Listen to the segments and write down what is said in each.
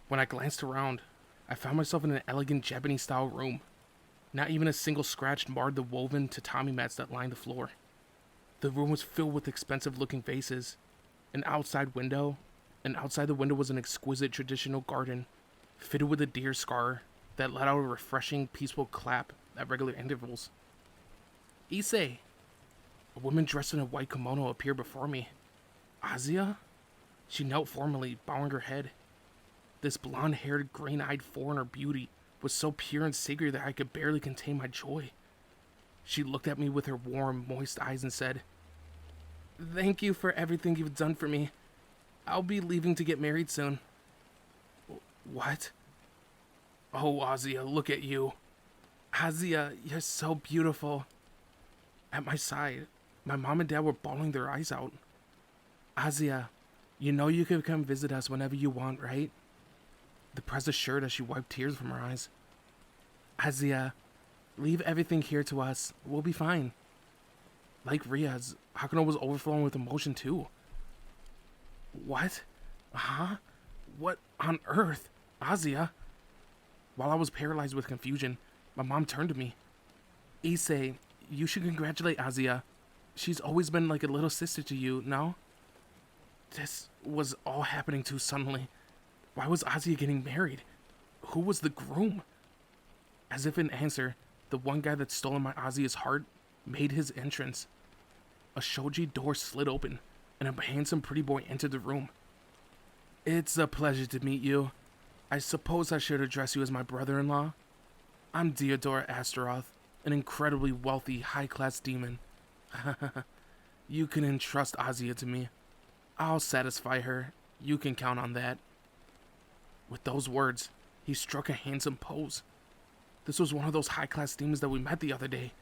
When I glanced around, I found myself in an elegant Japanese-style room. Not even a single scratch marred the woven tatami mats that lined the floor. The room was filled with expensive-looking vases, an outside window, and outside the window was an exquisite traditional garden, fitted with a deer scar that let out a refreshing, peaceful clap at regular intervals. Issei! A woman dressed in a white kimono appeared before me. Azuya? She knelt formally, bowing her head. This blonde-haired, green-eyed foreigner beauty was so pure and sacred that I could barely contain my joy. She looked at me with her warm, moist eyes and said, "Thank you for everything you've done for me. I'll be leaving to get married soon." What? Oh, Azuya, look at you. Azuya, you're so beautiful. At my side, my mom and dad were bawling their eyes out. Azuya, you know you can come visit us whenever you want, right? The press assured as she wiped tears from her eyes. Azuya, leave everything here to us. We'll be fine. Like Ria's, Hakuno was overflowing with emotion too. What? Huh? What on earth? Azuya? While I was paralyzed with confusion, my mom turned to me. Issei, you should congratulate Azuya. She's always been like a little sister to you, no? This was all happening too suddenly. Why was Azuya getting married? Who was the groom? As if in answer, the one guy that stolen my Azuya's heart made his entrance. A shoji door slid open, and a handsome pretty boy entered the room. It's a pleasure to meet you. I suppose I should address you as my brother-in-law. I'm Theodore Astaroth, an incredibly wealthy, high-class demon. You can entrust Azuya to me. I'll satisfy her. You can count on that. With those words, he struck a handsome pose. This was one of those high-class demons that we met the other day.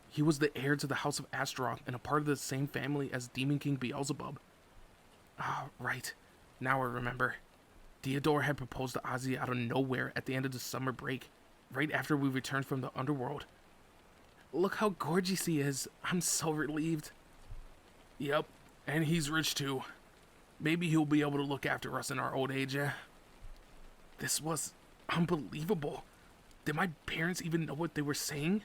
He was the heir to the House of Astaroth and a part of the same family as Demon King Beelzebub. Ah, right. Now I remember. Theodore had proposed to Azuya out of nowhere at the end of the summer break, right after we returned from the underworld. Look how gorgeous he is. I'm so relieved. Yep, and he's rich too. Maybe he'll be able to look after us in our old age, eh? This was unbelievable. Did my parents even know what they were saying?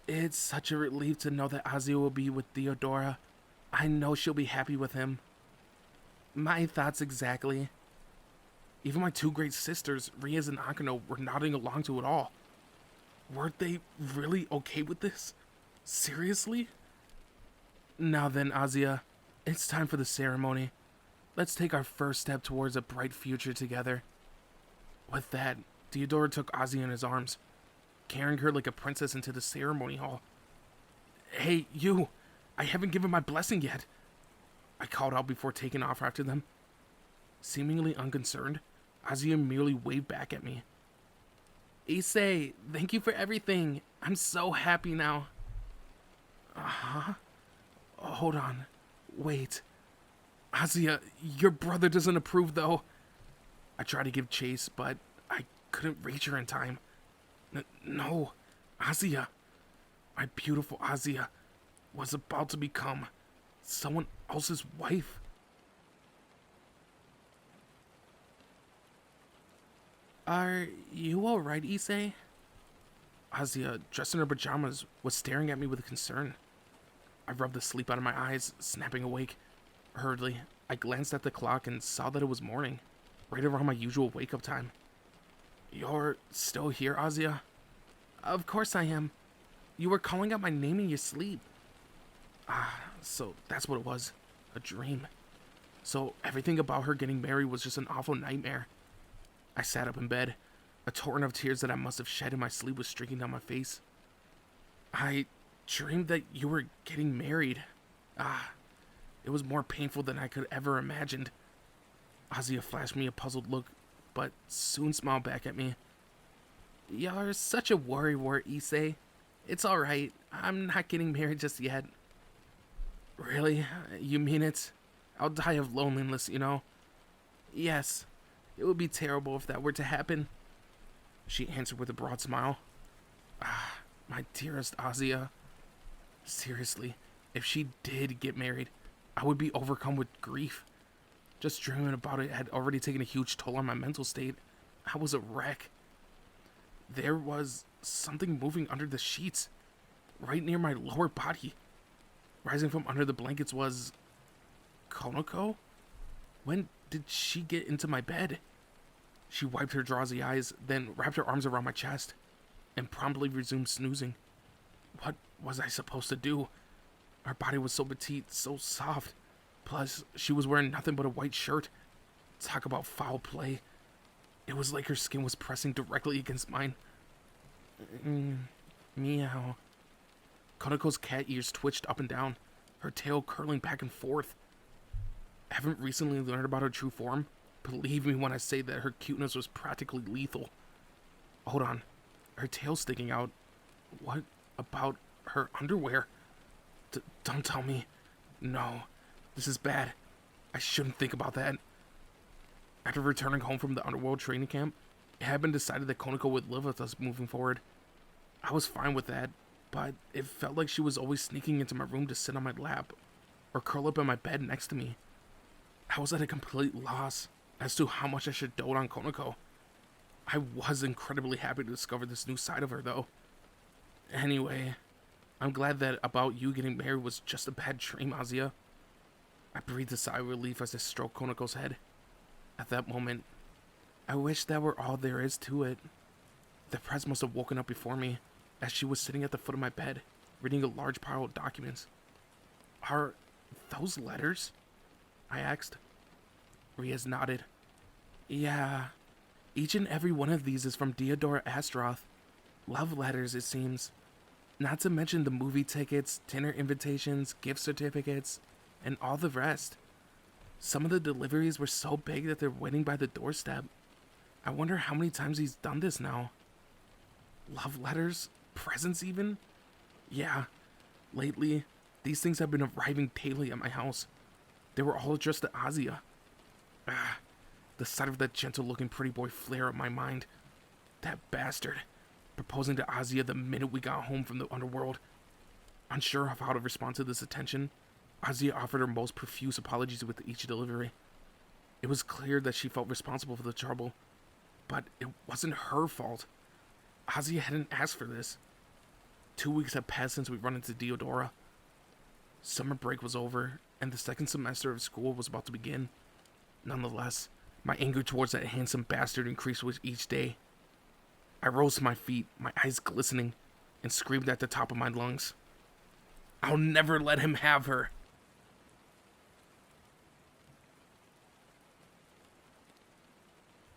It's such a relief to know that Azuya will be with Theodora. I know she'll be happy with him. My thoughts exactly. Even my two great sisters, Riaz and Akano, were nodding along to it all. Weren't they really okay with this? Seriously? Now then, Azuya, it's time for the ceremony. Let's take our first step towards a bright future together. With that, Theodora took Azuya in his arms, carrying her like a princess into the ceremony hall. Hey, you! I haven't given my blessing yet! I called out before taking off after them. Seemingly unconcerned, Azuya merely waved back at me. Issei, thank you for everything. I'm so happy now. Uh-huh. Hold on. Wait. Azuya, your brother doesn't approve, though. I tried to give chase, but I couldn't reach her in time. No, Azuya, my beautiful Azuya, was about to become someone else's wife. Are you alright, Issei? Azuya, dressed in her pajamas, was staring at me with concern. I rubbed the sleep out of my eyes, snapping awake. Hurriedly, I glanced at the clock and saw that it was morning, right around my usual wake-up time. You're still here, Azuya? Of course I am. You were calling out my name in your sleep. Ah, so that's what it was. A dream. So everything about her getting married was just an awful nightmare. I sat up in bed. A torrent of tears that I must have shed in my sleep was streaking down my face. I dreamed that you were getting married. Ah, it was more painful than I could ever imagined. Azuya flashed me a puzzled look, but soon smiled back at me. You're such a worrywart, Issei. It's alright. I'm not getting married just yet. Really? You mean it? I'll die of loneliness, you know? Yes. It would be terrible if that were to happen. She answered with a broad smile. Ah, my dearest Azuya. Seriously, if she did get married, I would be overcome with grief. Just dreaming about it had already taken a huge toll on my mental state. I was a wreck. There was something moving under the sheets, right near my lower body. Rising from under the blankets was Konoko? When did she get into my bed? She wiped her drowsy eyes, then wrapped her arms around my chest, and promptly resumed snoozing. What was I supposed to do? Her body was so petite, so soft. Plus, she was wearing nothing but a white shirt. Talk about foul play. It was like her skin was pressing directly against mine. Meow. Konoko's cat ears twitched up and down, her tail curling back and forth. I haven't recently learned about her true form. Believe me when I say that her cuteness was practically lethal. Hold on. Her tail's sticking out. What about her underwear? Don't tell me. No. This is bad. I shouldn't think about that. After returning home from the underworld training camp, it had been decided that Konoko would live with us moving forward. I was fine with that, but it felt like she was always sneaking into my room to sit on my lap or curl up in my bed next to me. I was at a complete loss as to how much I should dote on Konoko. I was incredibly happy to discover this new side of her, though. Anyway, I'm glad that about you getting married was just a bad dream, Azia. I breathed a sigh of relief as I stroked Konoko's head. At that moment, I wish that were all there is to it. The press must have woken up before me, as she was sitting at the foot of my bed, reading a large pile of documents. Are those letters? I asked. Riaz nodded. Yeah, each and every one of these is from Theodora Astroth. Love letters, it seems. Not to mention the movie tickets, dinner invitations, gift certificates, and all the rest. Some of the deliveries were so big that they're waiting by the doorstep. I wonder how many times he's done this now. Love letters? Presents even? Yeah, lately, these things have been arriving daily at my house. They were all addressed to Azia. The sight of that gentle-looking pretty boy flared up my mind. That bastard, proposing to Azia the minute we got home from the underworld. Unsure of how to respond to this attention, Azia offered her most profuse apologies with each delivery. It was clear that she felt responsible for the trouble, but it wasn't her fault. Azia hadn't asked for this. 2 weeks had passed since we run into Theodora. Summer break was over, and the second semester of school was about to begin. Nonetheless, my anger towards that handsome bastard increased with each day. I rose to my feet, my eyes glistening, and screamed at the top of my lungs. I'll never let him have her.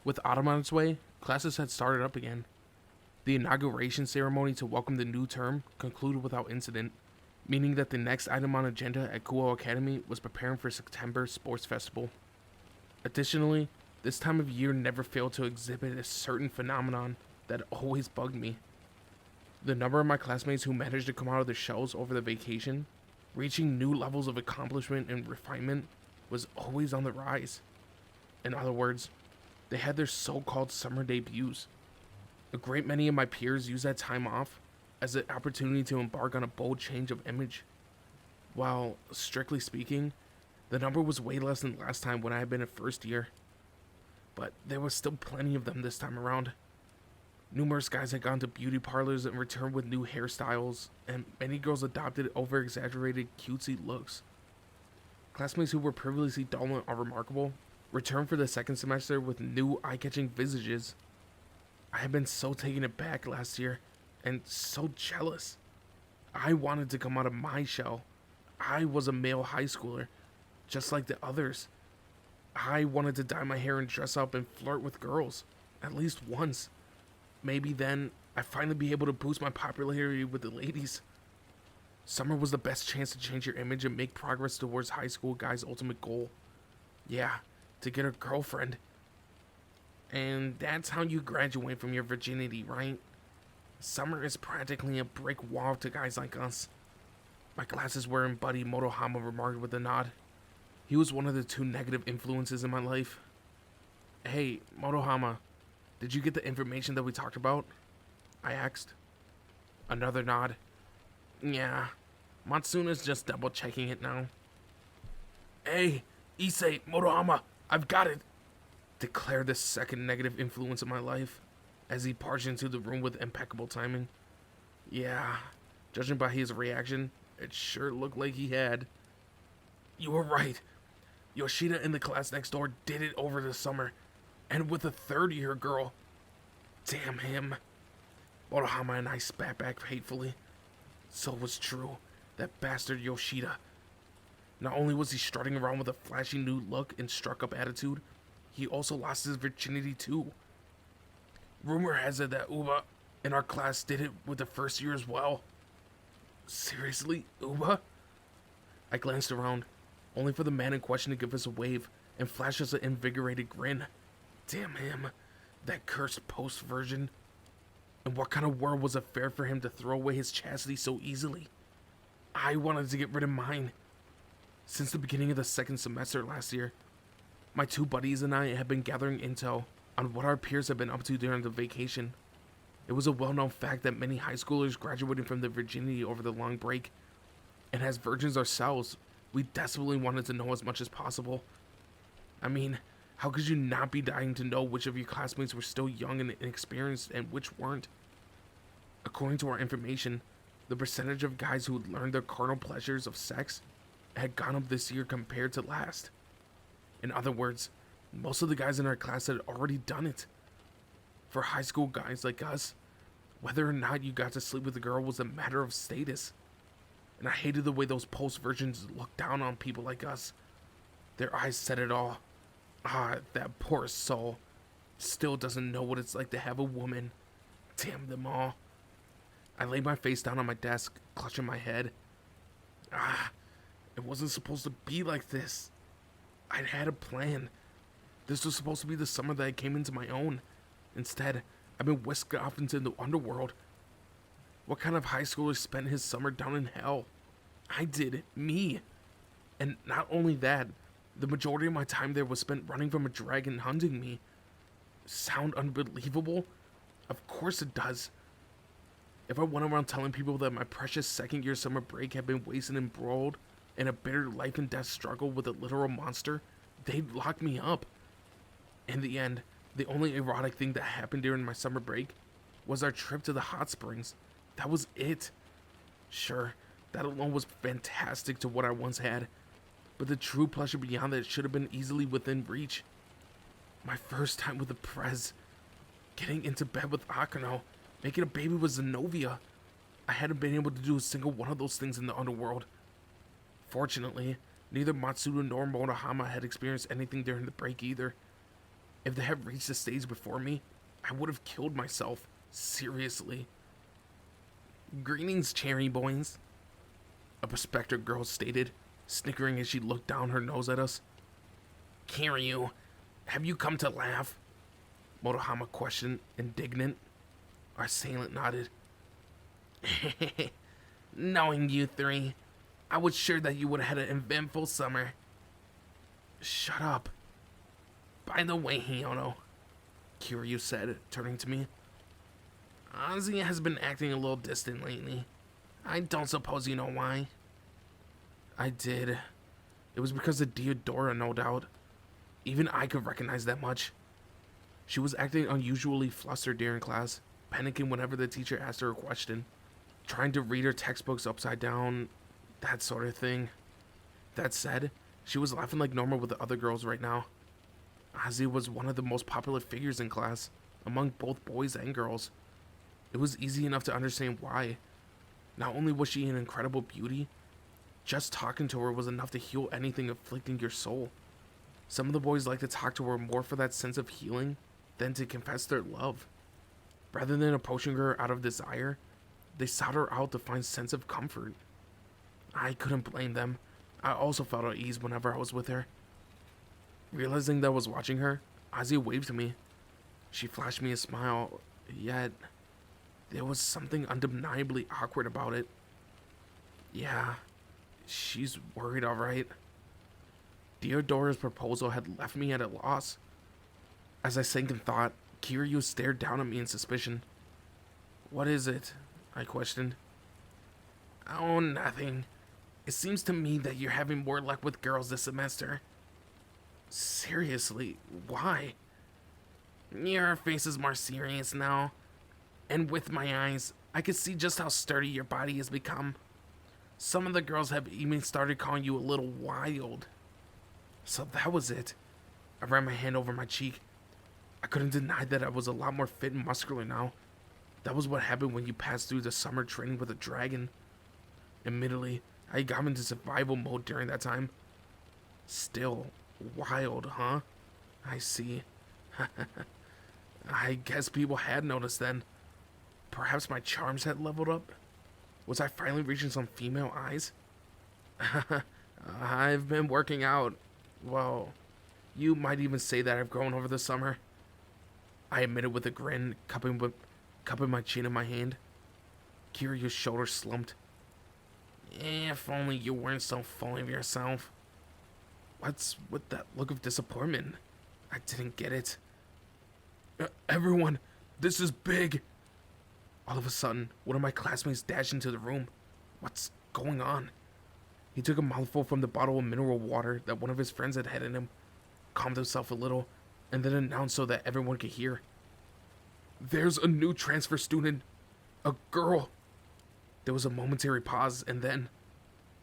With autumn on its way, classes had started up again. The inauguration ceremony to welcome the new term concluded without incident, meaning that the next item on agenda at Kuo Academy was preparing for September Sports Festival. Additionally, this time of year never failed to exhibit a certain phenomenon that always bugged me. The number of my classmates who managed to come out of their shells over the vacation, reaching new levels of accomplishment and refinement, was always on the rise. In other words, they had their so-called summer debuts. A great many of my peers used that time off as an opportunity to embark on a bold change of image. While, strictly speaking, the number was way less than last time when I had been in first year. But there was still plenty of them this time around. Numerous guys had gone to beauty parlors and returned with new hairstyles, and many girls adopted over-exaggerated cutesy looks. Classmates who were previously dull and unremarkable returned for the second semester with new eye-catching visages. I had been so taken aback last year, and so jealous. I wanted to come out of my shell. I was a male high schooler, just like the others. I wanted to dye my hair and dress up and flirt with girls, at least once. Maybe then I'd finally be able to boost my popularity with the ladies. Summer was the best chance to change your image and make progress towards high school guy's ultimate goal. Yeah, to get a girlfriend. And that's how you graduate from your virginity, right? Summer is practically a brick wall to guys like us. My glasses wearing buddy Motohama remarked with a nod. He was one of the two negative influences in my life. Hey, Motohama, did you get the information that we talked about? I asked. Another nod. Yeah, Matsuna's just double checking it now. Hey, Issei, Motohama, I've got it, declared the second negative influence of my life, as he barged into the room with impeccable timing. Yeah, judging by his reaction, it sure looked like he had. You were right. Yoshida in the class next door did it over the summer, and with a third-year girl. Damn him. Motohama and I spat back hatefully. So it was true. That bastard Yoshida. Not only was he strutting around with a flashy new look and struck-up attitude, he also lost his virginity too. Rumor has it that Uba in our class did it with the first year as well. Seriously, Uba? I glanced around, only for the man in question to give us a wave and flash us an invigorated grin. Damn him. That cursed post-virgin. And what kind of world was it fair for him to throw away his chastity so easily? I wanted to get rid of mine. Since the beginning of the second semester last year, my two buddies and I have been gathering intel on what our peers have been up to during the vacation. It was a well-known fact that many high schoolers graduated from their virginity over the long break, and as virgins ourselves, we desperately wanted to know as much as possible. I mean, how could you not be dying to know which of your classmates were still young and inexperienced and which weren't? According to our information, the percentage of guys who had learned the carnal pleasures of sex had gone up this year compared to last. In other words, most of the guys in our class had already done it. For high school guys like us, whether or not you got to sleep with a girl was a matter of status. And I hated the way those post-virgins looked down on people like us. Their eyes said it all. Ah, that poor soul. Still doesn't know what it's like to have a woman. Damn them all. I laid my face down on my desk, clutching my head. It wasn't supposed to be like this. I'd had a plan. This was supposed to be the summer that I came into my own. Instead, I've been whisked off into the underworld. What kind of high schooler spent his summer down in hell? I did. Me. And not only that, the majority of my time there was spent running from a dragon hunting me. Sound unbelievable? Of course it does. If I went around telling people that my precious second-year summer break had been wasted and embroiled in a bitter life-and-death struggle with a literal monster, they'd lock me up. In the end, the only erotic thing that happened during my summer break was our trip to the hot springs. That was it. Sure, that alone was fantastic to what I once had, but the true pleasure beyond that should have been easily within reach. My first time with the Prez, getting into bed with Akano, making a baby with Zenobia. I hadn't been able to do a single one of those things in the underworld. Fortunately, neither Matsuda nor Motohama had experienced anything during the break either. If they had reached the stage before me, I would have killed myself. Seriously. Greetings, cherry boys, a prospector girl stated, snickering as she looked down her nose at us. Kiryu, have you come to laugh? Motohama questioned, indignant. Our assailant nodded. Knowing you three, I was sure that you would have had an eventful summer. Shut up. By the way, Hiono, Kiryu said, turning to me. Ozzy has been acting a little distant lately. I don't suppose you know why. I did. It was because of Diodora, no doubt. Even I could recognize that much. She was acting unusually flustered during class, panicking whenever the teacher asked her a question, trying to read her textbooks upside down, that sort of thing. That said, she was laughing like normal with the other girls right now. Ozzy was one of the most popular figures in class, among both boys and girls. It was easy enough to understand why. Not only was she an incredible beauty, just talking to her was enough to heal anything afflicting your soul. Some of the boys liked to talk to her more for that sense of healing than to confess their love. Rather than approaching her out of desire, they sought her out to find sense of comfort. I couldn't blame them. I also felt at ease whenever I was with her. Realizing that I was watching her, Ozzy waved to me. She flashed me a smile, yet there was something undeniably awkward about it. Yeah, she's worried, all right. Diodora's proposal had left me at a loss. As I sank in thought, Kiryu stared down at me in suspicion. What is it? I questioned. Oh, nothing. It seems to me that you're having more luck with girls this semester. Seriously, why? Your face is more serious now, and with my eyes, I can see just how sturdy your body has become. Some of the girls have even started calling you a little wild. So that was it. I ran my hand over my cheek. I couldn't deny that I was a lot more fit and muscular now. That was what happened when you passed through the summer training with a dragon. Admittedly, I got into survival mode during that time. Still, wild, huh? I see. I guess people had noticed then. Perhaps my charms had leveled up? Was I finally reaching some female eyes? I've been working out. Well, you might even say that I've grown over the summer. I admitted with a grin, cupping my chin in my hand. Kiryu's shoulders slumped. If only you weren't so full of yourself. What's with that look of disappointment? I didn't get it. Everyone, this is big. All of a sudden, one of my classmates dashed into the room. What's going on? He took a mouthful from the bottle of mineral water that one of his friends had in him, calmed himself a little, and then announced so that everyone could hear. There's a new transfer student. A girl. There was a momentary pause, and then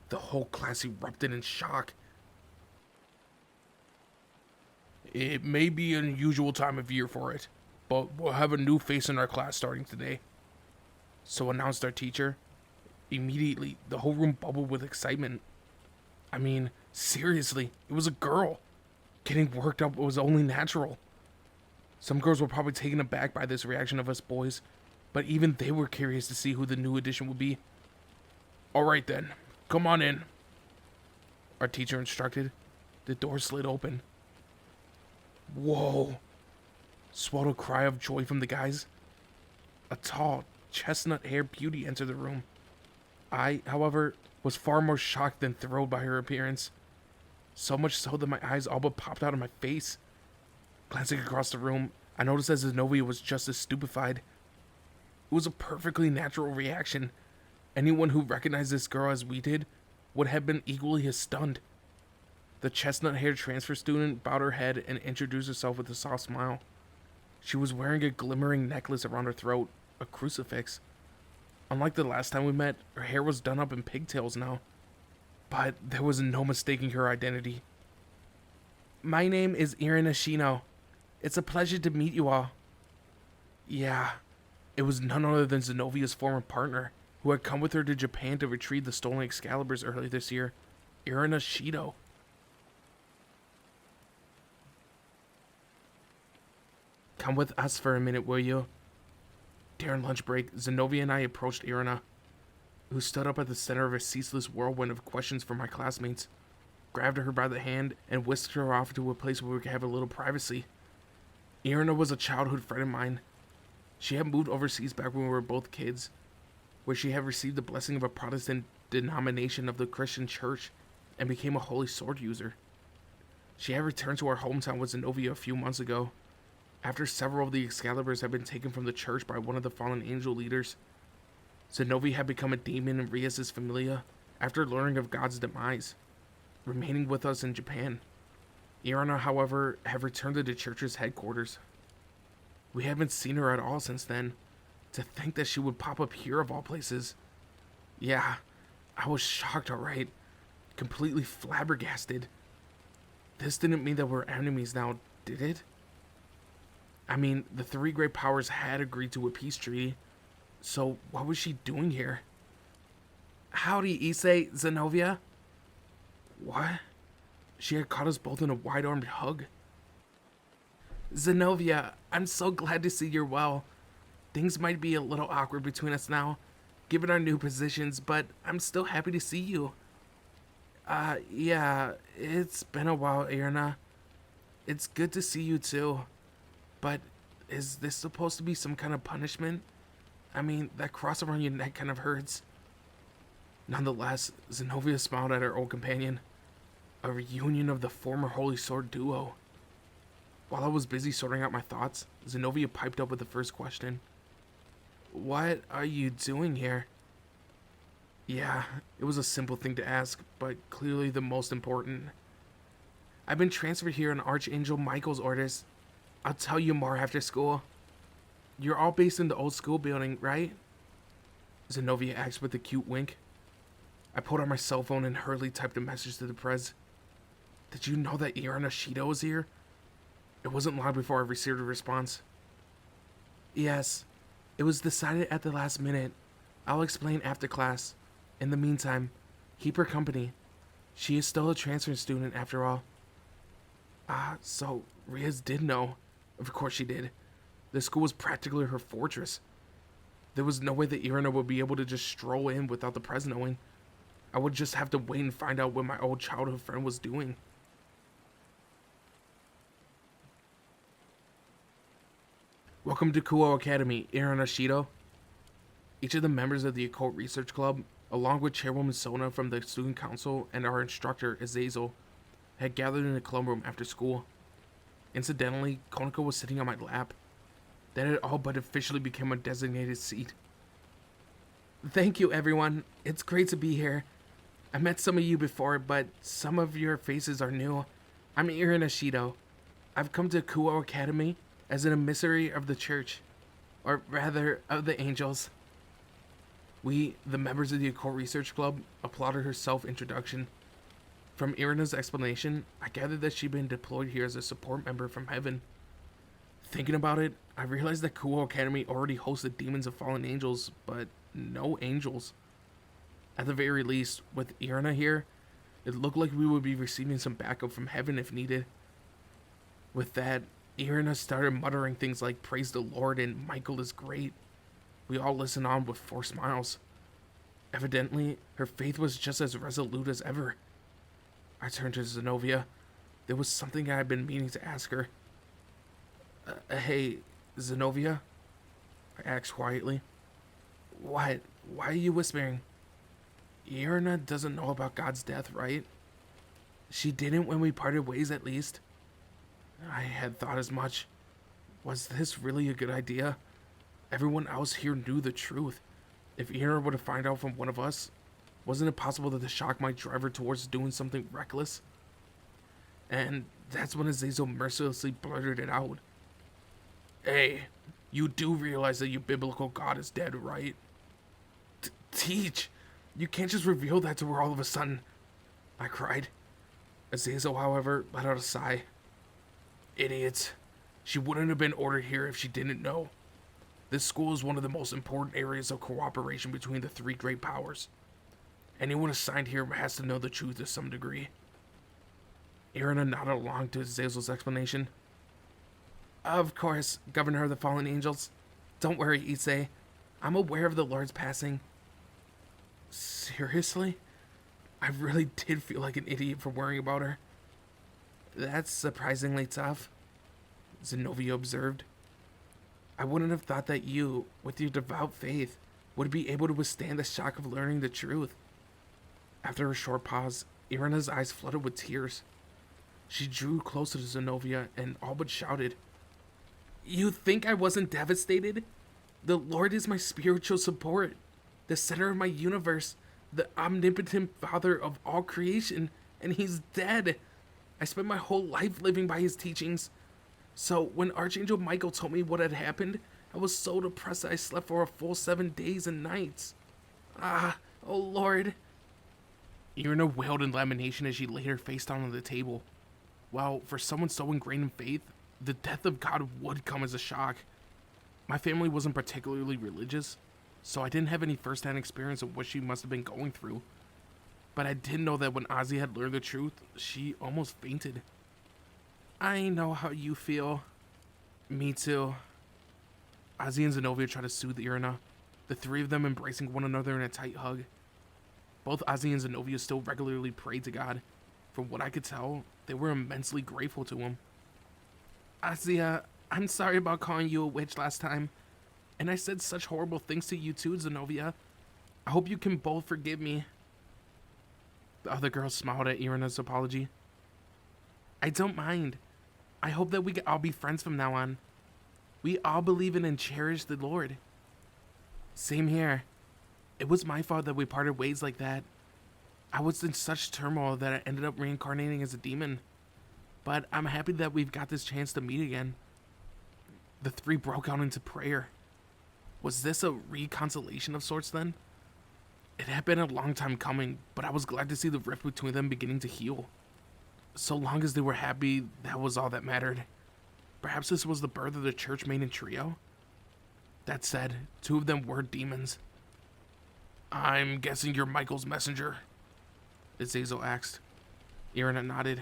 the whole class erupted in shock. It may be an unusual time of year for it, but we'll have a new face in our class starting today. So announced our teacher. Immediately, the whole room bubbled with excitement. I mean, seriously, it was a girl. Getting worked up was only natural. Some girls were probably taken aback by this reaction of us boys, but even they were curious to see who the new addition would be. Alright then, come on in. Our teacher instructed. The door slid open. Whoa. Swallowed a cry of joy from the guys. A tall, chestnut-haired beauty entered the room. I, however, was far more shocked than thrilled by her appearance. So much so that my eyes all but popped out of my face. Glancing across the room, I noticed that Zenobia was just as stupefied. It was a perfectly natural reaction. Anyone who recognized this girl as we did would have been equally as stunned. The chestnut-haired transfer student bowed her head and introduced herself with a soft smile. She was wearing a glimmering necklace around her throat, a crucifix. Unlike the last time we met, her hair was done up in pigtails now. But there was no mistaking her identity. My name is Irina. It's a pleasure to meet you all. Yeah, it was none other than Zenovia's former partner, who had come with her to Japan to retrieve the stolen Excaliburs earlier this year, Irina Shido. Come with us for a minute, will you? During lunch break, Zenobia and I approached Irina, who stood up at the center of a ceaseless whirlwind of questions from my classmates, grabbed her by the hand, and whisked her off to a place where we could have a little privacy. Irina was a childhood friend of mine. She had moved overseas back when we were both kids, where she had received the blessing of a Protestant denomination of the Christian Church and became a holy sword user. She had returned to our hometown with Zenobia a few months ago, after several of the Excaliburs had been taken from the church by one of the fallen angel leaders. Zenobia had become a demon in Rias' familia after learning of God's demise, remaining with us in Japan. Irina, however, had returned to the church's headquarters. We haven't seen her at all since then. To think that she would pop up here of all places. Yeah, I was shocked, alright. Completely flabbergasted. This didn't mean that we're enemies now, did it? I mean, the three great powers had agreed to a peace treaty, so what was she doing here? Howdy, Issei, Zenobia. What? She had caught us both in a wide-armed hug. Zenobia, I'm so glad to see you're well. Things might be a little awkward between us now, given our new positions, but I'm still happy to see you. Yeah, it's been a while, Irina. It's good to see you too. But is this supposed to be some kind of punishment? I mean, that cross around your neck kind of hurts. Nonetheless, Zenobia smiled at her old companion. A reunion of the former Holy Sword duo. While I was busy sorting out my thoughts, Zenobia piped up with the first question. What are you doing here? Yeah, it was a simple thing to ask, but clearly the most important. I've been transferred here on Archangel Michael's orders. I'll tell you more after school. You're all based in the old school building, right? Zenobia asked with a cute wink. I pulled out my cell phone and hurriedly typed a message to the prez. Did you know that Irina was here? It wasn't long before I received a response. Yes, it was decided at the last minute. I'll explain after class. In the meantime, keep her company. She is still a transfer student after all. So Riaz did know. Of course she did. The school was practically her fortress. There was no way that Irina would be able to just stroll in without the prez knowing. I would just have to wait and find out what my old childhood friend was doing. Welcome to Kuo Academy, Irina Shido. Each of the members of the Occult Research Club, along with Chairwoman Sona from the Student Council and our instructor, Azazel, had gathered in the club room after school. Incidentally, Konako was sitting on my lap. That had all but officially become a designated seat. Thank you, everyone. It's great to be here. I met some of you before, but some of your faces are new. I'm Irina Shido. I've come to Kuo Academy as an emissary of the church, or rather, of the angels. We, the members of the Occult Research Club, applauded her self-introduction. From Irina's explanation, I gathered that she'd been deployed here as a support member from heaven. Thinking about it, I realized that Kuo Academy already hosts the demons of fallen angels, but no angels. At the very least, with Irina here, it looked like we would be receiving some backup from heaven if needed. With that, Irina started muttering things like praise the Lord and Michael is great. We all listened on with forced smiles. Evidently, her faith was just as resolute as ever. I turned to Zenobia. There was something I had been meaning to ask her. Hey, Zenobia? I asked quietly. What? Why are you whispering? Irina doesn't know about God's death, right? She didn't when we parted ways, at least. I had thought as much. Was this really a good idea? Everyone else here knew the truth. If Irina were to find out from one of us, wasn't it possible that the shock might drive her towards doing something reckless? And that's when Azazel mercilessly blurted it out. Hey, you do realize that your biblical God is dead, right? Teach! You can't just reveal that to her all of a sudden, I cried. Azazel, however, let out a sigh. Idiots. She wouldn't have been ordered here if she didn't know. This school is one of the most important areas of cooperation between the three great powers. Anyone assigned here has to know the truth to some degree. Irina nodded along to Azazel's explanation. Of course, Governor of the Fallen Angels. Don't worry, Issei. I'm aware of the Lord's passing. Seriously? I really did feel like an idiot for worrying about her. That's surprisingly tough, Zenobia observed. I wouldn't have thought that you, with your devout faith, would be able to withstand the shock of learning the truth. After a short pause, Irina's eyes flooded with tears. She drew closer to Zenobia and all but shouted, You think I wasn't devastated? The Lord is my spiritual support, the center of my universe, the omnipotent Father of all creation, and he's dead. I spent my whole life living by his teachings. So when Archangel Michael told me what had happened, I was so depressed that I slept for a full 7 days and nights. Oh Lord. Irina wailed in lamentation as she laid her face down on the table. While for someone so ingrained in faith, the death of God would come as a shock. My family wasn't particularly religious, so I didn't have any first-hand experience of what she must have been going through. But I did know that when Ozzy had learned the truth, she almost fainted. I know how you feel. Me too. Ozzy and Zenobia tried to soothe Irina, the three of them embracing one another in a tight hug. Both Ozzy and Zenobia still regularly prayed to God. From what I could tell, they were immensely grateful to him. Ozzy, I'm sorry about calling you a witch last time. And I said such horrible things to you too, Zenobia. I hope you can both forgive me. The other girl smiled at Irina's apology. I don't mind. I hope that we can all be friends from now on. We all believe in and cherish the Lord. Same here. It was my fault that we parted ways like that. I was in such turmoil that I ended up reincarnating as a demon. but I'm happy that we've got this chance to meet again. The three broke out into prayer. Was this a reconciliation of sorts then? It had been a long time coming, but I was glad to see the rift between them beginning to heal. So long as they were happy, that was all that mattered. Perhaps this was the birth of the church maiden trio? That said, two of them were demons. I'm guessing you're Michael's messenger, Azazel asked. Irina nodded.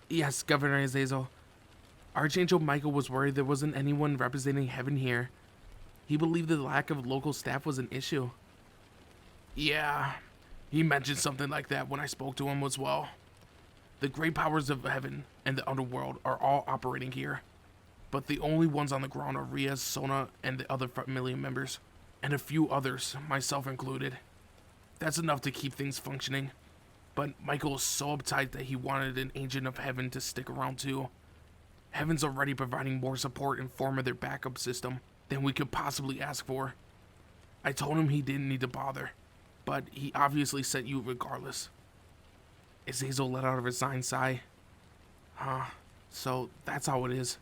Yes, Governor Azazel. Archangel Michael was worried there wasn't anyone representing heaven here. He believed the lack of local staff was an issue. Yeah, he mentioned something like that when I spoke to him as well. The great powers of heaven and the underworld are all operating here, but the only ones on the ground are Ria, Sona, and the other familiar members, and a few others, myself included. That's enough to keep things functioning, but Michael is so uptight that he wanted an agent of heaven to stick around too. Heaven's already providing more support in form of their backup system than we could possibly ask for. I told him he didn't need to bother, but he obviously sent you regardless. Azazel let out a resigned sigh. So that's how it is.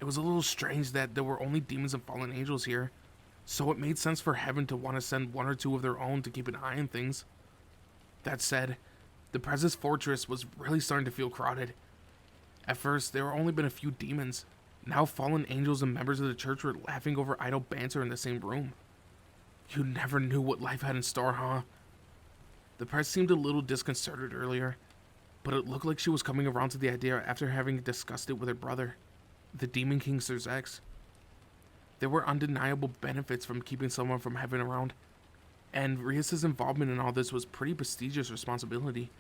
It was a little strange that there were only demons and fallen angels here, so it made sense for heaven to want to send one or two of their own to keep an eye on things. That said, the Prez's fortress was really starting to feel crowded. At first, there were only been a few demons. Now fallen angels and members of the church were laughing over idle banter in the same room. You never knew what life had in store, huh? The Prez seemed a little disconcerted earlier, but it looked like she was coming around to the idea after having discussed it with her brother, the Demon King Sirzex. There were undeniable benefits from keeping someone from heaven around, and Rias' involvement in all this was pretty prestigious responsibility.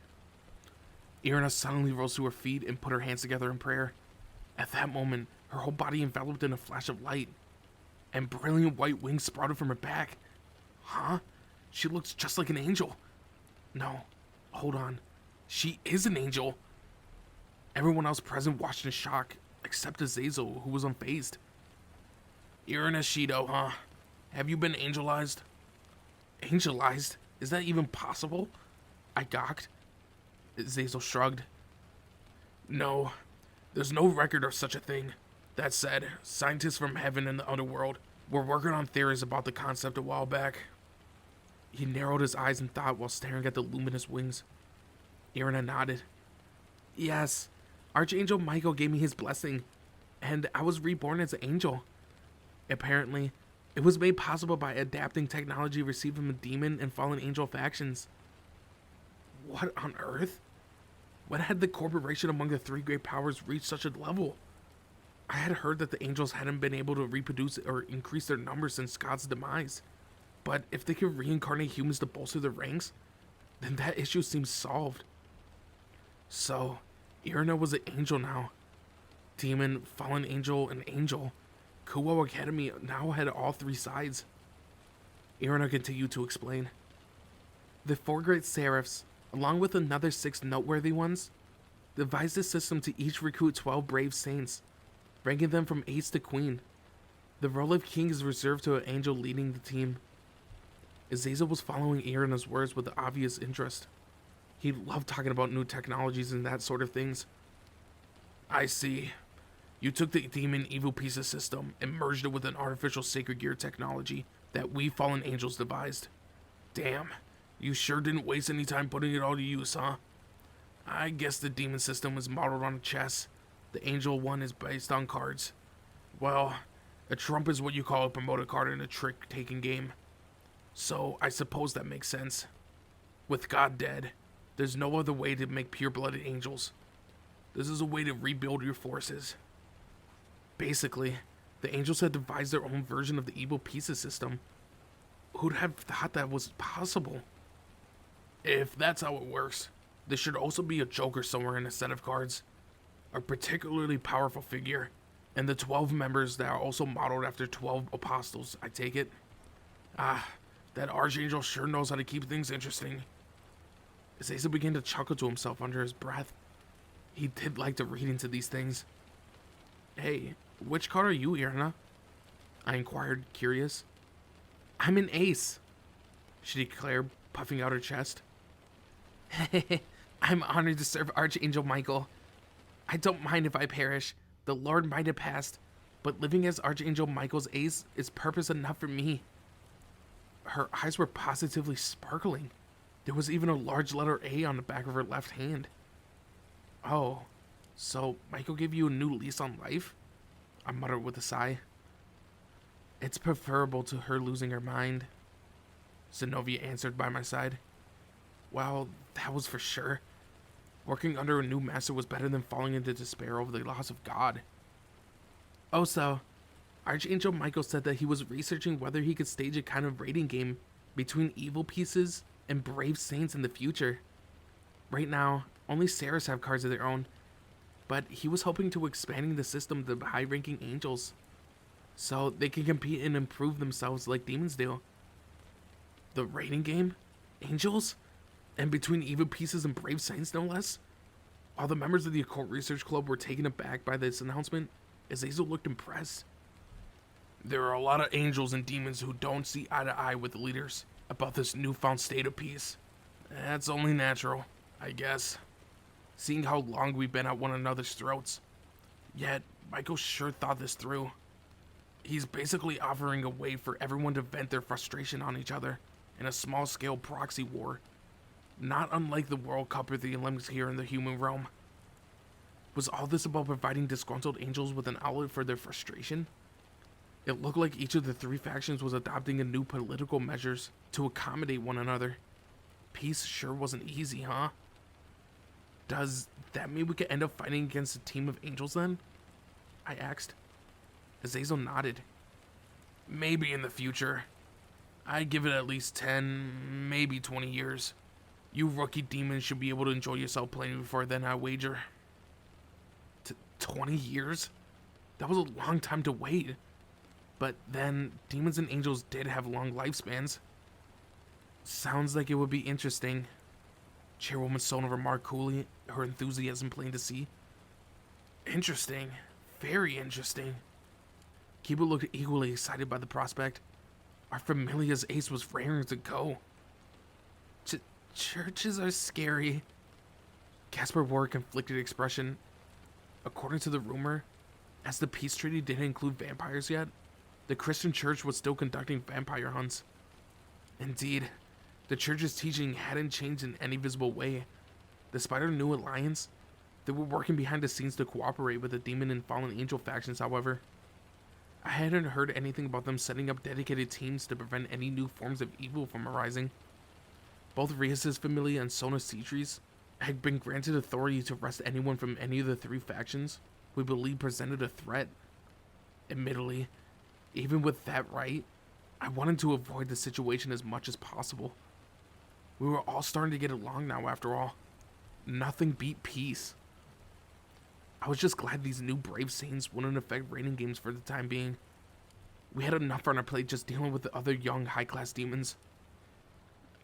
Irina suddenly rose to her feet and put her hands together in prayer. At that moment, her whole body enveloped in a flash of light, and brilliant white wings sprouted from her back. Huh? She looks just like an angel. No, hold on. She is an angel. Everyone else present watched in shock, except Azazel, who was unfazed. Irina Shido, huh? Have you been angelized? Angelized? Is that even possible? I gawked. Azazel shrugged. No, there's no record of such a thing. That said, scientists from heaven and the underworld were working on theories about the concept a while back. He narrowed his eyes in thought while staring at the luminous wings. Irina nodded. Yes, Archangel Michael gave me his blessing, and I was reborn as an angel. Apparently, it was made possible by adapting technology received from the demon and fallen angel factions. What on earth? When had the corporation among the three great powers reached such a level? I had heard that the angels hadn't been able to reproduce or increase their numbers since God's demise. But if they could reincarnate humans to bolster their ranks, then that issue seems solved. So, Irina was an angel now. Demon, fallen angel, and angel. Kuo Academy now had all three sides. Irina continued to explain. The four great seraphs, along with another 6 noteworthy ones, devised a system to each recruit 12 brave saints, ranking them from ace to queen. The role of king is reserved to an angel leading the team. Azazel was following Irina's words with obvious interest. He loved talking about new technologies and that sort of things. I see. You took the demon evil pieces system and merged it with an artificial sacred gear technology that we fallen angels devised. Damn, you sure didn't waste any time putting it all to use, huh? I guess the demon system was modeled on chess. The angel one is based on cards. Well, a trump is what you call a promoted card in a trick-taking game. So, I suppose that makes sense. With God dead, there's no other way to make pure-blooded angels. This is a way to rebuild your forces. Basically, the angels had devised their own version of the evil pieces system. Who'd have thought that was possible? If that's how it works, there should also be a joker somewhere in a set of cards. A particularly powerful figure, and the 12 members that are also modeled after 12 apostles, I take it. That archangel sure knows how to keep things interesting. Azazel began to chuckle to himself under his breath. He did like to read into these things. Hey, which card are you, Irina? I inquired, curious. I'm an ace, she declared, puffing out her chest. I'm honored to serve Archangel Michael. I don't mind if I perish. The Lord might have passed, but living as Archangel Michael's ace is purpose enough for me. Her eyes were positively sparkling. There was even a large letter A on the back of her left hand. Oh, so Michael gave you a new lease on life? I muttered with a sigh. It's preferable to her losing her mind, Zenobia answered by my side. Well, that was for sure. Working under a new master was better than falling into despair over the loss of God. Also, Archangel Michael said that he was researching whether he could stage a kind of rating game between evil pieces and brave saints in the future. Right now, only Seraphs have cards of their own, but he was hoping to expanding the system to high-ranking angels, so they can compete and improve themselves like demons do. The rating game? Angels? And between evil pieces and brave saints, no less? While the members of the Occult Research Club were taken aback by this announcement, Azazel looked impressed. There are a lot of angels and demons who don't see eye to eye with the leaders about this newfound state of peace. That's only natural, I guess, seeing how long we've been at one another's throats. Yet, Michael sure thought this through. He's basically offering a way for everyone to vent their frustration on each other in a small-scale proxy war, not unlike the World Cup or the Olympics here in the human realm. Was all this about providing disgruntled angels with an outlet for their frustration? It looked like each of the three factions was adopting a new political measures to accommodate one another. Peace sure wasn't easy, huh? Does that mean we could end up fighting against a team of angels then? I asked. Azazel nodded. Maybe in the future. I'd give it at least 10, maybe 20 years. You rookie demons should be able to enjoy yourself playing before then, I wager. 20 years? That was a long time to wait. But then, demons and angels did have long lifespans. Sounds like it would be interesting. Chairwoman Sona remarked coolly, her enthusiasm plain to see. Interesting. Very interesting. Kiba looked equally excited by the prospect. Our familia's ace was raring to go. Churches are scary. Casper wore a conflicted expression. According to the rumor, as the peace treaty didn't include vampires yet, the Christian church was still conducting vampire hunts. Indeed, the church's teaching hadn't changed in any visible way. Despite our new alliance, they were working behind the scenes to cooperate with the demon and fallen angel factions, however. I hadn't heard anything about them setting up dedicated teams to prevent any new forms of evil from arising. Both Rias' Familia and Sona Citris had been granted authority to arrest anyone from any of the three factions we believed presented a threat. Admittedly, even with that right, I wanted to avoid the situation as much as possible. We were all starting to get along now, after all. Nothing beat peace. I was just glad these new brave saints wouldn't affect rating games for the time being. We had enough on our plate just dealing with the other young high-class demons.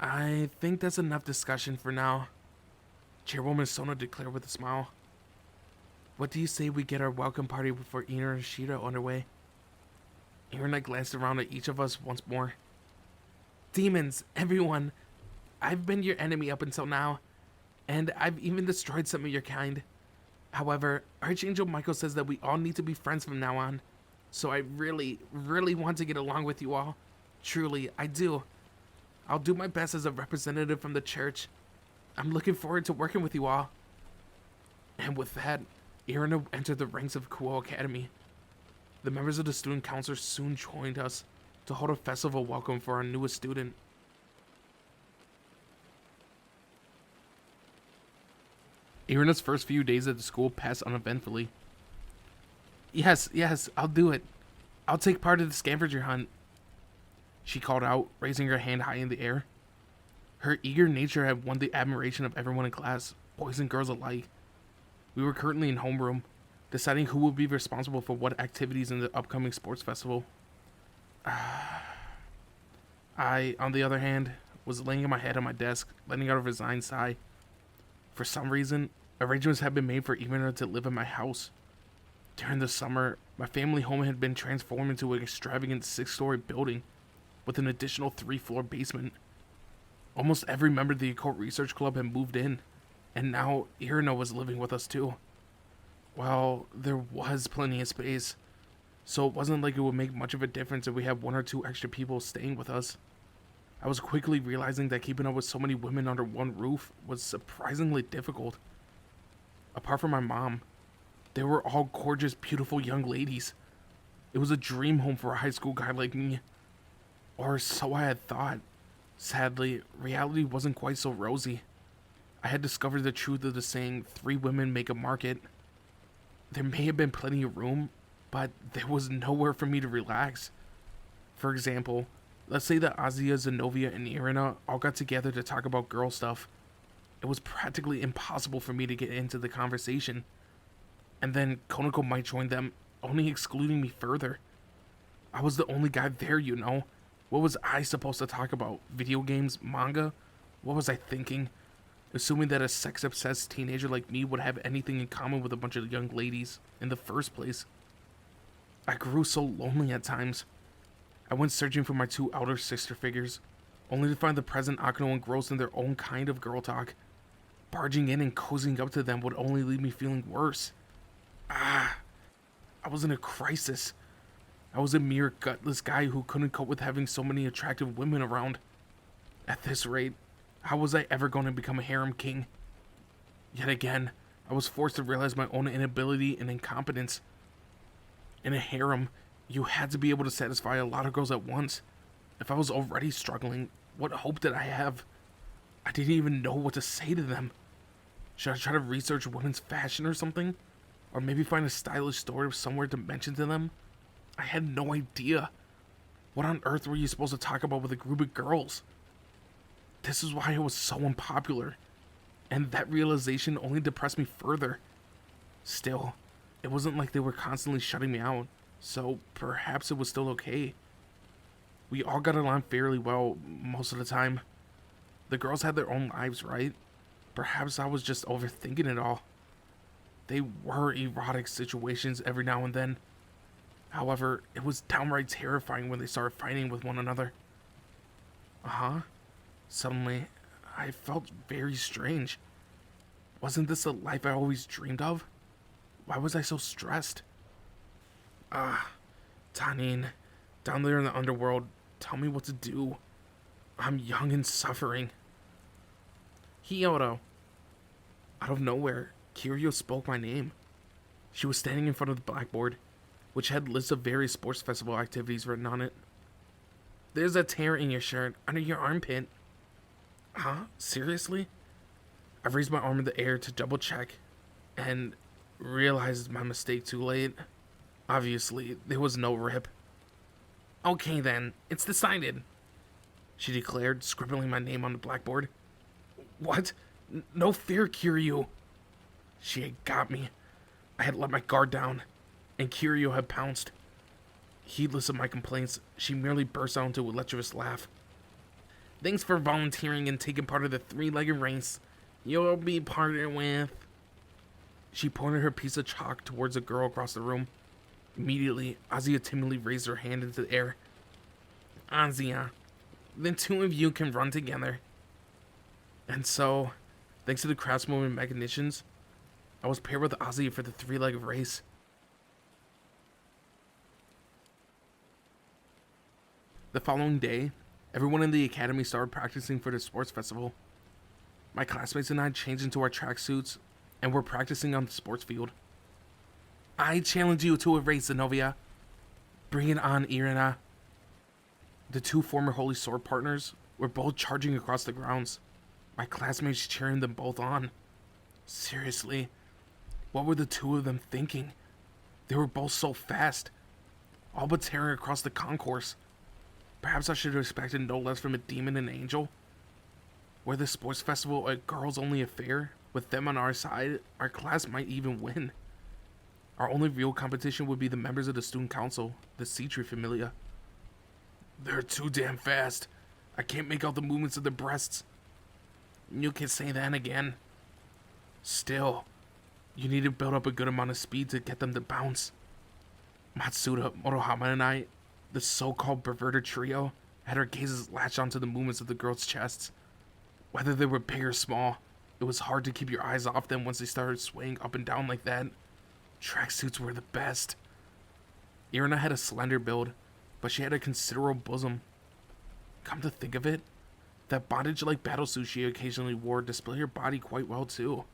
I think that's enough discussion for now, Chairwoman Sona declared with a smile. What do you say we get our welcome party for Ina and Shida underway? Irina glanced around at each of us once more. Demons, everyone. I've been your enemy up until now, and I've even destroyed some of your kind. However, Archangel Michael says that we all need to be friends from now on, so I really, really want to get along with you all. Truly, I do. I'll do my best as a representative from the church. I'm looking forward to working with you all. And with that, Irina entered the ranks of Kuo Academy. The members of the student council soon joined us to hold a festival welcome for our newest student. Irina's first few days at the school passed uneventfully. Yes, I'll do it. I'll take part of the scavenger hunt, she called out, raising her hand high in the air. Her eager nature had won the admiration of everyone in class, boys and girls alike. We were currently in homeroom, deciding who would be responsible for what activities in the upcoming sports festival. I, on the other hand, was laying my head on my desk, letting out a resigned sigh. For some reason, arrangements had been made for Irina to live in my house. During the summer, my family home had been transformed into an extravagant 6-story building with an additional 3-floor basement. Almost every member of the Occult Research Club had moved in, and now Irina was living with us too. Well, there was plenty of space, so it wasn't like it would make much of a difference if we had one or two extra people staying with us. I was quickly realizing that keeping up with so many women under one roof was surprisingly difficult. Apart from my mom, they were all gorgeous, beautiful young ladies. It was a dream home for a high school guy like me. Or so I had thought. Sadly, reality wasn't quite so rosy. I had discovered the truth of the saying, 3 women make a market. There may have been plenty of room, but there was nowhere for me to relax. For example, let's say that Azia, Zenobia, and Irina all got together to talk about girl stuff. It was practically impossible for me to get into the conversation. And then Konako might join them, only excluding me further. I was the only guy there, you know. What was I supposed to talk about? Video games? Manga? What was I thinking? Assuming that a sex-obsessed teenager like me would have anything in common with a bunch of young ladies in the first place. I grew so lonely at times. I went searching for my 2 elder sister figures, only to find the present Akano engrossed in their own kind of girl talk. Barging in and cozying up to them would only leave me feeling worse. I was in a crisis. I was a mere gutless guy who couldn't cope with having so many attractive women around. At this rate, how was I ever going to become a harem king? Yet again, I was forced to realize my own inability and incompetence. In a harem, you had to be able to satisfy a lot of girls at once. If I was already struggling, what hope did I have? I didn't even know what to say to them. Should I try to research women's fashion or something? Or maybe find a stylish story somewhere to mention to them? I had no idea. What on earth were you supposed to talk about with a group of girls? This is why I was so unpopular. And that realization only depressed me further. Still, it wasn't like they were constantly shutting me out, so perhaps it was still okay. We all got along fairly well most of the time. The girls had their own lives, right? Perhaps I was just overthinking it all. They were erotic situations every now and then. However, it was downright terrifying when they started fighting with one another. Suddenly, I felt very strange. Wasn't this the life I always dreamed of? Why was I so stressed? Tanin, down there in the underworld, tell me what to do. I'm young and suffering. Hyoto. Out of nowhere, Kiryu spoke my name. She was standing in front of the blackboard, which had lists of various sports festival activities written on it. There's a tear in your shirt, under your armpit. Huh? Seriously? I raised my arm in the air to double check, and realized my mistake too late. Obviously, there was no rip. Okay then, it's decided, she declared, scribbling my name on the blackboard. What? No fear, Kiryu. She had got me. I had let my guard down, and Kiryu had pounced. Heedless of my complaints, she merely burst out into a lecherous laugh. Thanks for volunteering and taking part of the 3-legged race. You'll be partnered with... She pointed her piece of chalk towards a girl across the room. Immediately, Azia timidly raised her hand into the air. Azia, the 2 of you can run together. And so, thanks to the craftswoman mechanicians, I was paired with Azia for the 3-legged race. The following day, everyone in the academy started practicing for the sports festival. My classmates and I changed into our tracksuits and were practicing on the sports field. I challenge you to a race, Zenobia. Bring it on, Irina. The 2 former Holy Sword partners were both charging across the grounds, my classmates cheering them both on. Seriously, what were the 2 of them thinking? They were both so fast, all but tearing across the concourse. Perhaps I should have expected no less from a demon and angel. Were the sports festival a girls-only affair, with them on our side, our class might even win. Our only real competition would be the members of the student council, the Citri Familia. They're too damn fast. I can't make out the movements of their breasts. You can say that again. Still, you need to build up a good amount of speed to get them to bounce. Matsuda, Morohama, and I, the so-called perverted trio, had our gazes latched onto the movements of the girls' chests. Whether they were big or small, it was hard to keep your eyes off them once they started swaying up and down like that. Tracksuits were the best. Irina had a slender build, but she had a considerable bosom. Come to think of it, that bondage-like battlesuit she occasionally wore displayed her body quite well too.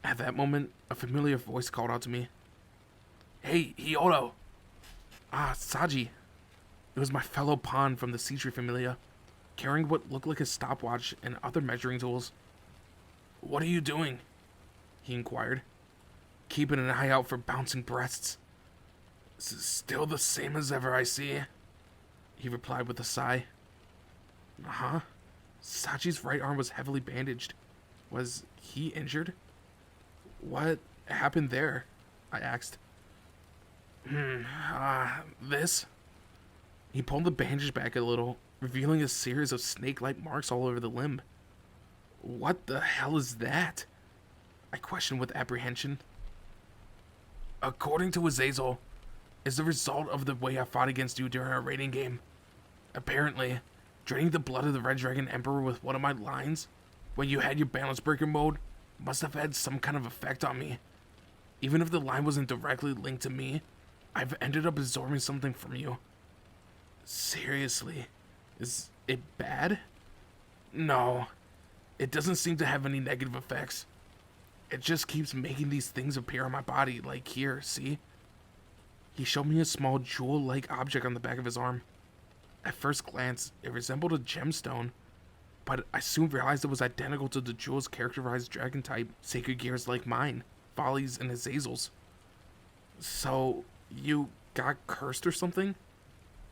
At that moment, a familiar voice called out to me. "Hey, Hyodo!" Ah, Saji. It was my fellow pawn from the Sietri Familia, carrying what looked like a stopwatch and other measuring tools. "What are you doing?" he inquired. "Keeping an eye out for bouncing breasts." "Still the same as ever, I see," he replied with a sigh. Uh-huh. Saji's right arm was heavily bandaged. Was he injured? What happened there? I asked. This? He pulled the bandage back a little, revealing a series of snake-like marks all over the limb. What the hell is that? I questioned with apprehension. According to Azazel, is the result of the way I fought against you during our raiding game. Apparently, draining the blood of the Red Dragon Emperor with one of my lines, when you had your balance breaker mode, must have had some kind of effect on me. Even if the line wasn't directly linked to me, I've ended up absorbing something from you. Seriously, is it bad? No, it doesn't seem to have any negative effects. It just keeps making these things appear on my body, like here, see? He showed me a small jewel-like object on the back of his arm. At first glance, it resembled a gemstone, but I soon realized it was identical to the jewels characterized dragon-type sacred gears like mine, Folly's and Azazel's. So, you got cursed or something?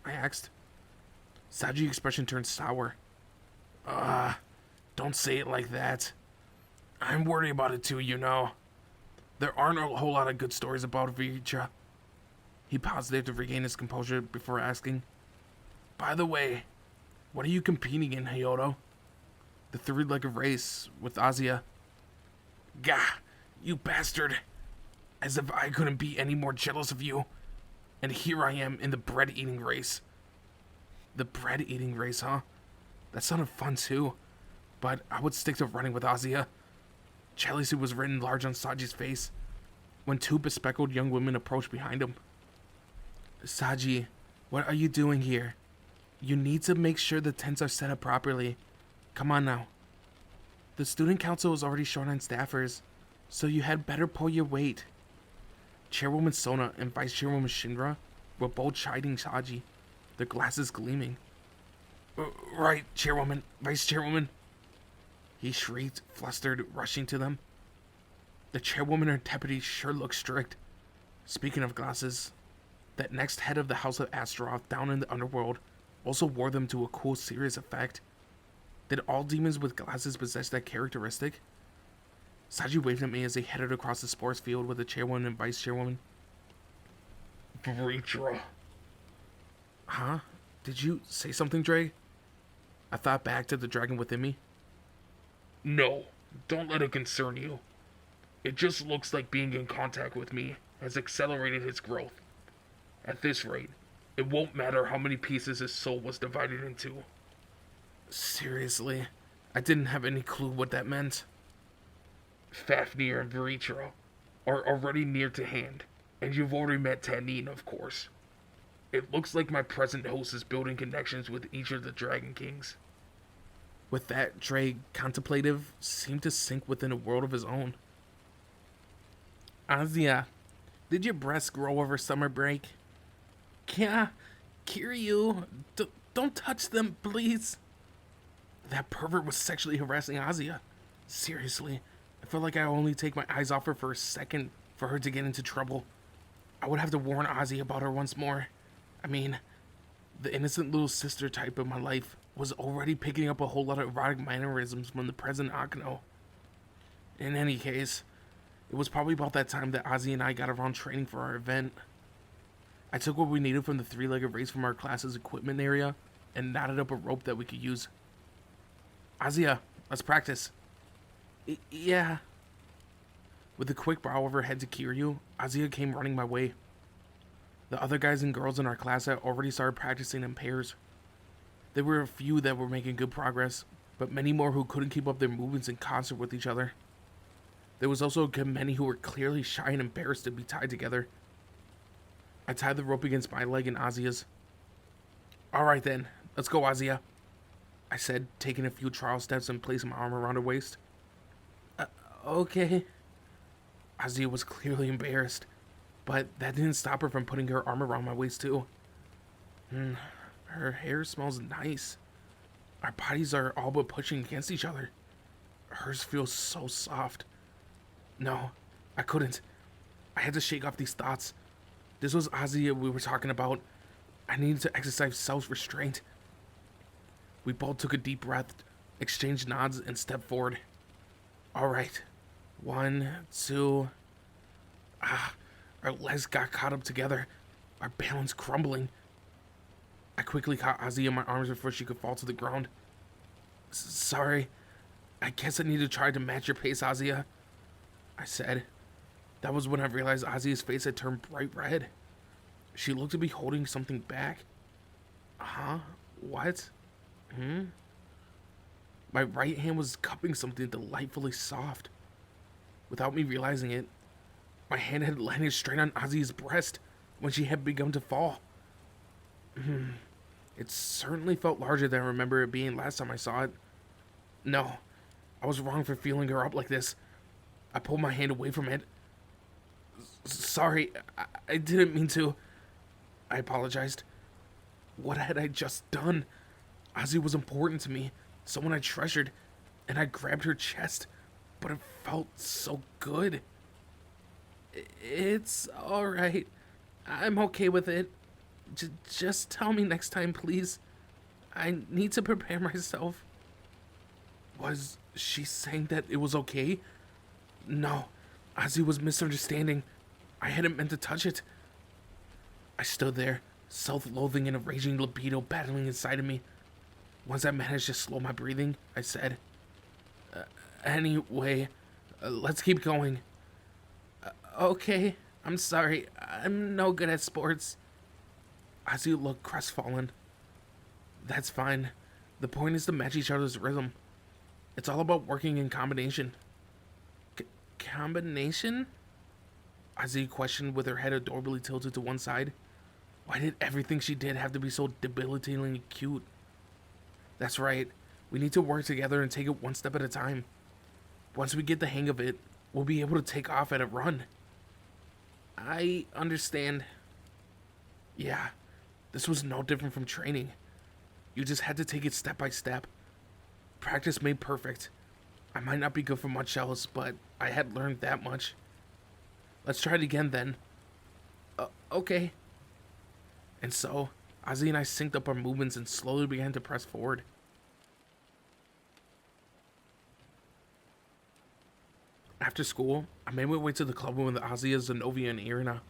I asked. Saji's expression turned sour. Don't say it like that. I'm worried about it too, you know. There aren't a whole lot of good stories about Vitra. He paused there to regain his composure before asking, by the way, what are you competing in, Hyodo? The three-legged race with Azia. Gah, you bastard. As if I couldn't be any more jealous of you. And here I am in the bread-eating race. The bread-eating race, huh? That sounded fun too. But I would stick to running with Azia. Jealousy was written large on Saji's face when two bespectacled young women approached behind him. Saji, what are you doing here? You need to make sure the tents are set up properly. Come on now. The student council is already short on staffers, so you had better pull your weight. Chairwoman Sona and Vice Chairwoman Shinra were both chiding Saji, their glasses gleaming. Right, Chairwoman, Vice Chairwoman. He shrieked, flustered, rushing to them. The chairwoman and deputy sure looked strict. Speaking of glasses, that next head of the House of Astaroth down in the underworld also wore them to a cool, serious effect. Did all demons with glasses possess that characteristic? Saji waved at me as they headed across the sports field with the chairwoman and vice chairwoman. Breacher. Huh? Did you say something, Dre? I thought back to the dragon within me. No, don't let it concern you. It just looks like being in contact with me has accelerated its growth. At this rate, it won't matter how many pieces his soul was divided into. Seriously, I didn't have any clue what that meant. Fafnir and Veritra are already near to hand, and you've already met Tanin, of course. It looks like my present host is building connections with each of the Dragon Kings. With that, Dre, contemplative, seemed to sink within a world of his own. Azia, did your breasts grow over summer break? Kiryu, don't touch them, please. That pervert was sexually harassing Azia. Seriously, I feel like I only take my eyes off her for a second for her to get into trouble. I would have to warn Azia about her once more. I mean, the innocent little sister type of my life was already picking up a whole lot of erotic mannerisms from the present Akano. In any case, it was probably about that time that Ozzy and I got around training for our event. I took what we needed from the three-legged race from our class's equipment area and knotted up a rope that we could use. Azia, let's practice. Yeah. With a quick bow of her head to Kiryu, Azia came running my way. The other guys and girls in our class had already started practicing in pairs. There were a few that were making good progress, but many more who couldn't keep up their movements in concert with each other. There was also a good many who were clearly shy and embarrassed to be tied together. I tied the rope against my leg and Azia's. "All right then, let's go, Azia," I said, taking a few trial steps and placing my arm around her waist. Okay." Azia was clearly embarrassed, but that didn't stop her from putting her arm around my waist too. Her hair smells nice. Our bodies are all but pushing against each other. Hers feels so soft. No, I couldn't. I had to shake off these thoughts. This was Azia we were talking about. I needed to exercise self-restraint. We both took a deep breath, exchanged nods, and stepped forward. All right. 1, 2... Our legs got caught up together, our balance crumbling. I quickly caught Azia in my arms before she could fall to the ground. "Sorry, I guess I need to try to match your pace, Azia," I said. That was when I realized Azia's face had turned bright red. She looked to be holding something back. Huh? What? My right hand was cupping something delightfully soft. Without me realizing it, my hand had landed straight on Azia's breast when she had begun to fall. It certainly felt larger than I remember it being last time I saw it. No, I was wrong for feeling her up like this. I pulled my hand away from it. "Sorry, I didn't mean to," I apologized. What had I just done? Azia was important to me, someone I treasured, and I grabbed her chest, but it felt so good. "It's alright. I'm okay with it. Just tell me next time, please. I need to prepare myself." Was she saying that it was okay? No, Azia was misunderstanding. I hadn't meant to touch it. I stood there, self-loathing and a raging libido battling inside of me. Once I managed to slow my breathing, I said, Anyway, let's keep going." Okay, I'm sorry. I'm no good at sports." Azia looked crestfallen. "That's fine. The point is to match each other's rhythm. It's all about working in combination." Combination? Azia questioned with her head adorably tilted to one side. Why did everything she did have to be so debilitatingly cute? "That's right. We need to work together and take it one step at a time. Once we get the hang of it, we'll be able to take off at a run." "I understand." Yeah, this was no different from training. You just had to take it step by step. Practice made perfect. I might not be good for much else, but I had learned that much. "Let's try it again then." Okay." And so, Azia and I synced up our movements and slowly began to press forward. After school, I made my way to the club with Azia, Zenobia, and Irina.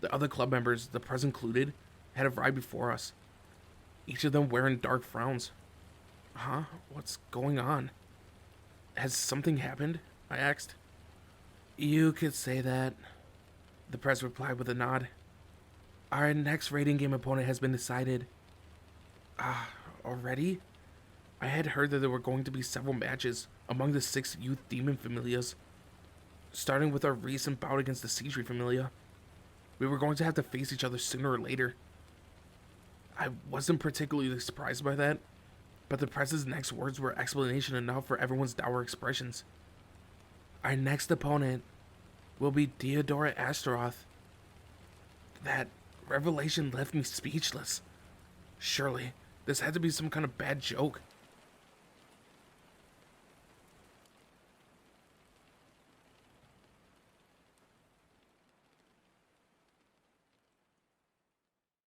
The other club members, the press included, had arrived before us, each of them wearing dark frowns. Huh? What's going on? Has something happened? I asked. "You could say that," the press replied with a nod. "Our next rating game opponent has been decided." Already? I had heard that there were going to be several matches among the 6 youth demon familias, starting with our recent bout against the Seidri familia. We were going to have to face each other sooner or later. I wasn't particularly surprised by that, but the press's next words were explanation enough for everyone's dour expressions. "Our next opponent will be Theodora Astaroth." That revelation left me speechless. Surely, this had to be some kind of bad joke.